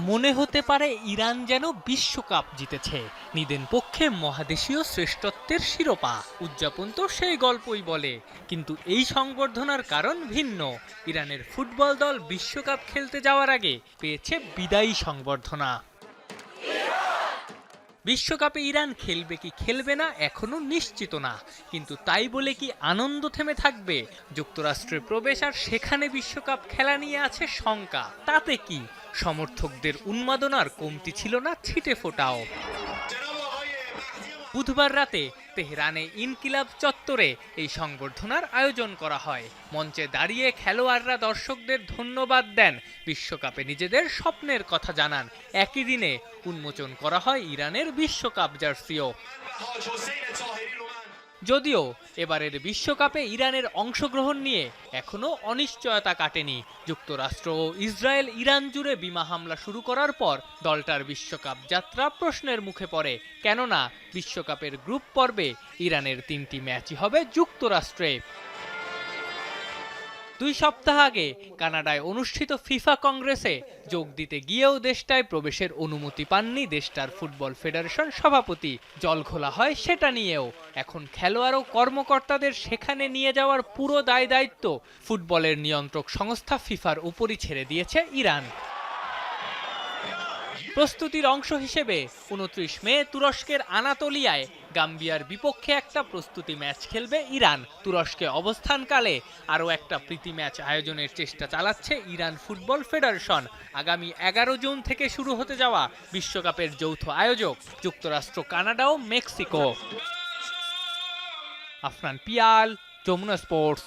মনে হতে পারে ইরান যেন বিশ্বকাপ জিতেছে, নিদেন পক্ষে মহাদেশীয় শ্রেষ্ঠত্বের শিরোপা। উদযাপন তো সেই গল্পই বলে, কিন্তু এই সংবর্ধনার কারণ ভিন্ন। ইরানের ফুটবল দল বিশ্বকাপ খেলতে যাওয়ার আগে পেয়েছে বিদায়ী সংবর্ধনা। বিশ্বকাপে ইরান খেলবে কি খেলবে না এখনো নিশ্চিত না, কিন্তু তাই বলে কি আনন্দ থেমে থাকবে? যুক্তরাষ্ট্রে প্রবেশ আর সেখানে বিশ্বকাপ খেলা নিয়ে আছে শঙ্কা। তাতে কি, সমর্থকদের উন্মাদনার কমতি ছিল না ছিটে ফোটাও। বুধবার রাতে তেহরানে ইনকিলাব চত্বরে এই সংবর্ধনার আয়োজন করা হয়। মঞ্চে দাঁড়িয়ে খেলোয়াড়রা দর্শকদের ধন্যবাদ দেন, বিশ্বকাপে নিজেদের স্বপ্নের কথা জানান। একই দিনে উন্মোচন করা হয় ইরানের বিশ্বকাপ জার্সিও। যদিও এবারের বিশ্বকাপে ইরানের অংশগ্রহণ নিয়ে এখনো অনিশ্চয়তা কাটেনি। যুক্তরাষ্ট্র ও ইসরায়েল ইরান জুড়ে বিমা হামলা শুরু করার পর দলটার বিশ্বকাপ যাত্রা প্রশ্নের মুখে পড়ে। কেননা বিশ্বকাপের গ্রুপ পর্বে ইরানের 3টি ম্যাচই হবে যুক্তরাষ্ট্রে। 2 সপ্তাহ আগে কানাডায় অনুষ্ঠিত ফিফা কংগ্রেসে যোগ দিতে গিয়েও দেশটায় প্রবেশের অনুমতি পাননি দেশটার ফুটবল ফেডারেশন সভাপতি। জলঘোলা হয় সেটা নিয়েও। এখন খেলোয়াড় ও কর্মকর্তাদের সেখানে নিয়ে যাওয়ার পুরো দায় দায়িত্ব ফুটবলের নিয়ন্ত্রক সংস্থা ফিফার উপরই ছেড়ে দিয়েছে ইরান। প্রস্তুতির অংশ হিসেবে 29 মে তুরস্কের আনাতোলিয়ায় গাম্বিয়ার বিপক্ষে একটা প্রস্তুতি ম্যাচ খেলবে ইরান। তুরস্কে অবস্থানকালে আরও একটা প্রীতি ম্যাচ আয়োজনের চেষ্টা চালাচ্ছে ইরান ফুটবল ফেডারেশন। আগামী 11 জুন থেকে শুরু হতে যাওয়া বিশ্বকাপের যৌথ আয়োজক যুক্তরাষ্ট্র, কানাডা ও মেক্সিকো। আফনান পিয়াল, যমুনা স্পোর্টস।